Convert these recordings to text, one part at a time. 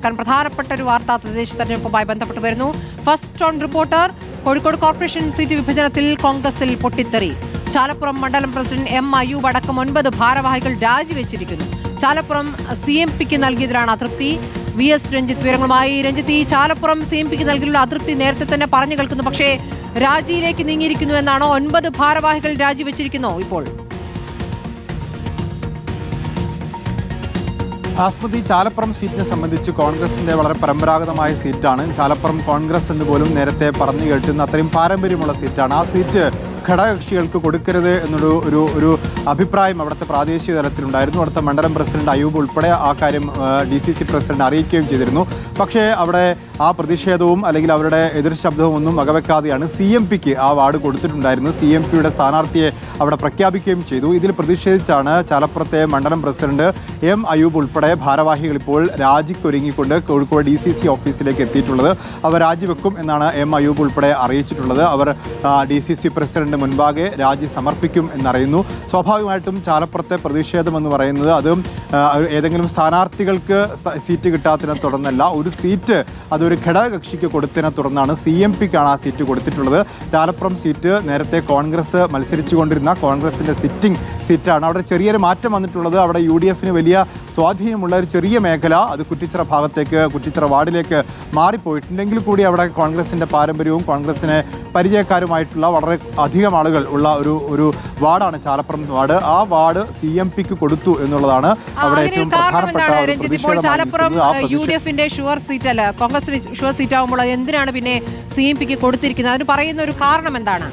പ്രധാനപ്പെട്ട ഒരു വാർത്ത തദ്ദേശ തെരഞ്ഞെടുപ്പുമായി ബന്ധപ്പെട്ട് വരുന്നു. First on reporter. Kozhikode corporation seat വിഭജനത്തിൽ കോൺഗ്രസിൽ പൊട്ടിത്തെറി. ചാലപ്പുറം മണ്ഡലം പ്രസിഡന്റ് എം അയ്യൂബ് അടക്കം 9 ഭാരവാഹികൾ രാജിവെച്ചിരിക്കുന്നു. ചാലപ്പുറം CMPക്ക് നൽകിയതിലാണ് അതൃപ്തി. VS രഞ്ജിത്ത് വിവരങ്ങളുമായി. രഞ്ജിത്ത്, ഈ ചാലപ്പുറം CMPക്ക് നൽകിയുള്ള അതൃപ്തി നേരത്തെ തന്നെ പറഞ്ഞു കേൾക്കുന്നു. പക്ഷേ രാജിയിലേക്ക് നീങ്ങിയിരിക്കുന്നു എന്നാണോ? 9 ഭാരവാഹികൾ രാജിവെച്ചിരിക്കുന്നോ ഇപ്പോൾ? ആസ്മതി, ചാലപ്പുറം സീറ്റിനെ സംബന്ധിച്ച് കോൺഗ്രസിന്റെ വളരെ പരമ്പരാഗതമായ സീറ്റാണ്. ചാലപ്പുറം കോൺഗ്രസ് എന്ന് പോലും നേരത്തെ പറഞ്ഞു കേട്ടുന്ന അത്രയും പാരമ്പര്യമുള്ള സീറ്റാണ്. ആ സീറ്റ് ഘടകകക്ഷികൾക്ക് കൊടുക്കരുത് എന്നൊരു അഭിപ്രായം അവിടുത്തെ പ്രാദേശിക തലത്തിലുണ്ടായിരുന്നു. അവിടുത്തെ മണ്ഡലം പ്രസിഡന്റ് അയ്യൂബ് ഉൾപ്പെടെ ആ കാര്യം DCC പ്രസിഡന്റ് അറിയിക്കുകയും ചെയ്തിരുന്നു. പക്ഷേ അവിടെ ആ പ്രതിഷേധവും അല്ലെങ്കിൽ അവരുടെ എതിർ ശബ്ദവും ഒന്നും വകവെക്കാതെയാണ് CMPക്ക് ആ വാർഡ് കൊടുത്തിട്ടുണ്ടായിരുന്നത്. CMPയുടെ സ്ഥാനാർത്ഥിയെ അവിടെ പ്രഖ്യാപിക്കുകയും ചെയ്തു. ഇതിൽ പ്രതിഷേധിച്ചാണ് ചാലപ്പുറത്തെ മണ്ഡലം പ്രസിഡന്റ് എം അയ്യൂബ് ഉൾപ്പെടെ ഭാരവാഹികൾ ഇപ്പോൾ രാജിക്കൊരുങ്ങിക്കൊണ്ട് കോഴിക്കോട് DCC ഓഫീസിലേക്ക് എത്തിയിട്ടുള്ളത്. അവർ രാജിവെക്കും എന്നാണ് എം അയ്യൂബ് ഉൾപ്പെടെ അറിയിച്ചിട്ടുള്ളത്. അവർ DCC പ്രസിഡന്റ് മുൻപാകെ രാജി സമർപ്പിക്കും എന്നറിയുന്നു. സ്വാഭാവികമായിട്ടും ചാലപ്പുറത്തെ പ്രതിഷേധം എന്ന് പറയുന്നത് അത് ഏതെങ്കിലും സ്ഥാനാർത്ഥികൾക്ക് സീറ്റ് കിട്ടാത്തതിനെ തുടർന്നല്ല, ഒരു സീറ്റ് അതൊരു ഘടകകക്ഷിക്ക് കൊടുത്തതിനെ തുടർന്നാണ് CMPക്കാണ് ആ സീറ്റ് കൊടുത്തിട്ടുള്ളത്. ചാലപ്പുറം സീറ്റ് നേരത്തെ കോൺഗ്രസ് മത്സരിച്ചുകൊണ്ടിരുന്ന കോൺഗ്രസിന്റെ സിറ്റിംഗ് സീറ്റാണ്. അവിടെ ചെറിയൊരു മാറ്റം വന്നിട്ടുള്ളത്. അവിടെ UDFന് വലിയ സ്വാധീനമുള്ള ഒരു ചെറിയ മേഖല അത് കുറ്റിച്ചിറ ഭാഗത്തേക്ക്, കുറ്റിച്ചിറ വാർഡിലേക്ക് മാറിപ്പോയിട്ടുണ്ടെങ്കിൽ കൂടി അവിടെ കോൺഗ്രസിന്റെ പാരമ്പര്യവും കോൺഗ്രസിനെ പരിചയക്കാരുമായിട്ടുള്ള വളരെ അധികം ആളുകൾ ഉള്ള ഒരു വാർഡാണ് ചാലപ്പുറം വാർഡ്. ആ വാർഡ് CMPക്ക് കൊടുത്തു എന്നുള്ളതാണ് അവിടെ ഏറ്റവും പ്രധാനപ്പെട്ട ചാലപ്പുറം UDFന്റെ ഷുവർ സീറ്റ് അല്ല, കോൺഗ്രസിന് ഷുവർ സീറ്റ് ആകുമ്പോൾ അത് എന്തിനാണ് പിന്നെ CMPക്ക് കൊടുത്തിരിക്കുന്നത്? അതിന് പറയുന്ന ഒരു കാരണം എന്താണ്?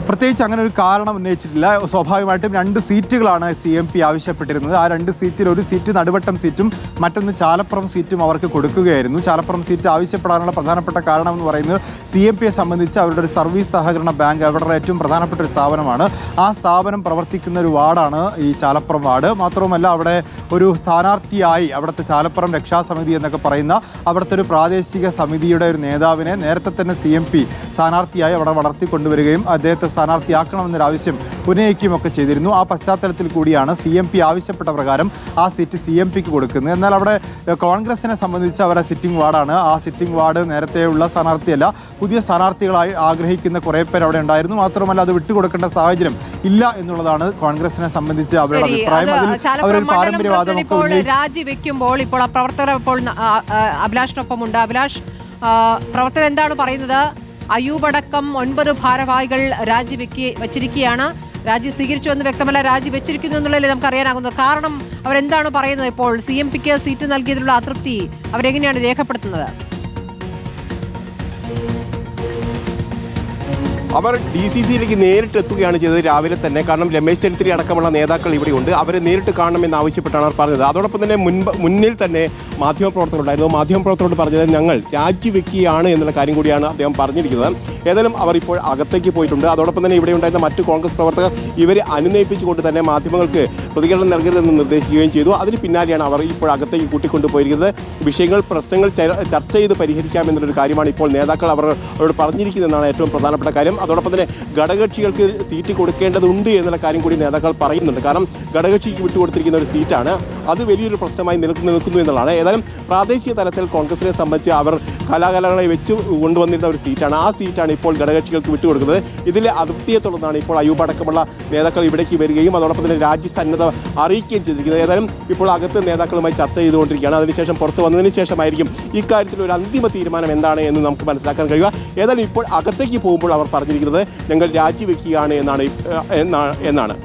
പ്രത്യേകിച്ച് അങ്ങനെ ഒരു കാരണം ഉന്നയിച്ചിട്ടില്ല. സ്വാഭാവികമായിട്ടും 2 സീറ്റുകളാണ് CMP ആവശ്യപ്പെട്ടിരുന്നത്. ആ 2 സീറ്റിൽ ഒരു സീറ്റ് നടുവട്ടം സീറ്റും മറ്റൊന്ന് ചാലപ്പുറം സീറ്റും അവർക്ക് കൊടുക്കുകയായിരുന്നു. ചാലപ്പുറം സീറ്റ് ആവശ്യപ്പെടാനുള്ള പ്രധാനപ്പെട്ട കാരണം എന്ന് പറയുന്നത് CMPയെ സംബന്ധിച്ച് അവരുടെ ഒരു സർവീസ് സഹകരണ ബാങ്ക് അവരുടെ ഏറ്റവും പ്രധാനപ്പെട്ട ഒരു സ്ഥാപനമാണ്. ആ സ്ഥാപനം പ്രവർത്തിക്കുന്ന ഒരു വാർഡാണ് ഈ ചാലപ്പുറം വാർഡ്. മാത്രവുമല്ല അവിടെ ഒരു സ്ഥാനാർത്ഥിയായി അവിടുത്തെ ചാലപ്പുറം രക്ഷാസമിതി എന്നൊക്കെ പറയുന്ന അവിടുത്തെ ഒരു പ്രാദേശിക സമിതിയുടെ ഒരു നേതാവിനെ നേരത്തെ തന്നെ CMP സ്ഥാനാർത്ഥിയായി അവിടെ വളർത്തിക്കൊണ്ടുവരികയും അദ്ദേഹത്തെ സ്ഥാനാർത്ഥിയാക്കണമെന്നൊരാവശ്യം ഉന്നയിക്കുകയൊക്കെ ചെയ്തിരുന്നു. ആ പശ്ചാത്തലത്തിൽ കൂടിയാണ് CMP ആവശ്യപ്പെട്ട പ്രകാരം ആ സീറ്റ് CMPക്ക് കൊടുക്കുന്നത്. എന്നാൽ അവിടെ കോൺഗ്രസിനെ സംബന്ധിച്ച് അവരുടെ സിറ്റിംഗ് വാർഡാണ്. ആ സിറ്റിംഗ് വാർഡ് നേരത്തെയുള്ള സ്ഥാനാർത്ഥിയല്ല, പുതിയ സ്ഥാനാർത്ഥികളായി ആഗ്രഹിക്കുന്ന കുറേ പേർ അവിടെ ഉണ്ടായിരുന്നു. മാത്രമല്ല അത് വിട്ടുകൊടുക്കേണ്ട സാഹചര്യം ഇല്ല എന്നുള്ളതാണ് കോൺഗ്രസിനെ സംബന്ധിച്ച് അവരുടെ അഭിപ്രായം. അവരൊരു പാരമ്പര്യവാദമൊക്കെ രാജിവെക്കുമ്പോൾ ഇപ്പോൾ പ്രവർത്തകർ ഇപ്പോൾ അഭിലാഷിനൊപ്പമുണ്ട്. അഭിലാഷ്, പ്രവർത്തകർ എന്താണ് പറയുന്നത്? അയ്യൂബ് അടക്കം 9 ഭാരവാഹികൾ വച്ചിരിക്കുകയാണ്. രാജി സ്വീകരിച്ചു എന്ന് വ്യക്തമല്ല, രാജി വെച്ചിരിക്കുന്നു എന്നുള്ളതല്ലേ നമുക്ക് അറിയാനാകുന്നത്. കാരണം അവരെന്താണ് പറയുന്നത്? ഇപ്പോൾ CMPക്ക് സീറ്റ് നൽകിയതിലുള്ള അതൃപ്തി അവരെങ്ങനെയാണ് രേഖപ്പെടുത്തുന്നത്? അവർ DCCയിലേക്ക് നേരിട്ട് എത്തുകയാണ് ചെയ്തത് രാവിലെ തന്നെ. കാരണം രമേശ് ചെന്നിത്തല അടക്കമുള്ള നേതാക്കൾ ഇവിടെയുണ്ട്. അവരെ നേരിട്ട് കാണണമെന്ന് ആവശ്യപ്പെട്ടാണ് അവർ പറഞ്ഞത്. അതോടൊപ്പം തന്നെ മുന്നിൽ തന്നെ മാധ്യമപ്രവർത്തകരുണ്ടായിരുന്നു. മാധ്യമപ്രവർത്തകരോട് പറഞ്ഞത് ഞങ്ങൾ രാജിവെക്കുകയാണ് എന്നുള്ള കാര്യം കൂടിയാണ് അദ്ദേഹം പറഞ്ഞിരിക്കുന്നത്. ഏതായാലും അവർ ഇപ്പോൾ അകത്തേക്ക് പോയിട്ടുണ്ട്. അതോടൊപ്പം തന്നെ ഇവിടെ ഉണ്ടായിരുന്ന മറ്റു കോൺഗ്രസ് പ്രവർത്തകർ ഇവരെ അനുനയിപ്പിച്ചുകൊണ്ട് തന്നെ മാധ്യമങ്ങൾക്ക് പ്രതികരണം നൽകരുതെന്ന് നിർദ്ദേശിക്കുകയും ചെയ്തു. അതിന് പിന്നാലെയാണ് അവർ ഇപ്പോൾ അകത്തേക്ക് കൂട്ടിക്കൊണ്ടുപോയിരിക്കുന്നത്. പ്രശ്നങ്ങൾ ചർച്ച ചെയ്ത് പരിഹരിക്കാമെന്നുള്ളൊരു കാര്യമാണ് ഇപ്പോൾ നേതാക്കൾ അവരോട് പറഞ്ഞിരിക്കുന്നതെന്നാണ് ഏറ്റവും പ്രധാനപ്പെട്ട കാര്യം. അതോടൊപ്പം തന്നെ ഘടകകക്ഷികൾക്ക് സീറ്റ് കൊടുക്കേണ്ടതുണ്ട് എന്നുള്ള കാര്യം കൂടി നേതാക്കൾ പറയുന്നുണ്ട്. കാരണം ഘടകകക്ഷിക്ക് വിട്ടുകൊടുത്തിരിക്കുന്ന ഒരു സീറ്റാണ്, അത് വലിയൊരു പ്രശ്നമായി നിൽക്കുന്നു എന്നുള്ളതാണ്. ഏതായാലും പ്രാദേശിക തലത്തിൽ കോൺഗ്രസിനെ സംബന്ധിച്ച് അവർ കലാകാലങ്ങളെ വെച്ച് കൊണ്ടുവന്നിരുന്ന ഒരു സീറ്റാണ്. ആ സീറ്റാണ് ഇപ്പോൾ ഘടകകക്ഷികൾക്ക് വിട്ടുകൊടുക്കുന്നത്. ഇതിലെ അതൃപ്തിയെ തുടർന്നാണ് ഇപ്പോൾ അയ്യൂബ് അടക്കമുള്ള നേതാക്കൾ ഇവിടേക്ക് വരികയും അതോടൊപ്പം തന്നെ രാജ്യസന്നദ്ധ അറിയിക്കുകയും ചെയ്തിരിക്കുന്നത്. ഏതായാലും ഇപ്പോൾ അകത്ത് നേതാക്കളുമായി ചർച്ച ചെയ്തുകൊണ്ടിരിക്കുകയാണ്. അതിനുശേഷം പുറത്തു വന്നതിന് ശേഷമായിരിക്കും ഇക്കാര്യത്തിൽ ഒരു അന്തിമ തീരുമാനം എന്താണ് എന്ന് നമുക്ക് മനസ്സിലാക്കാൻ കഴിയുക. ഏതായാലും ഇപ്പോൾ അകത്തേക്ക് പോകുമ്പോൾ അവർ പറഞ്ഞിരിക്കുന്നത് ഞങ്ങൾ രാജിവെക്കുകയാണ് എന്നാണ്.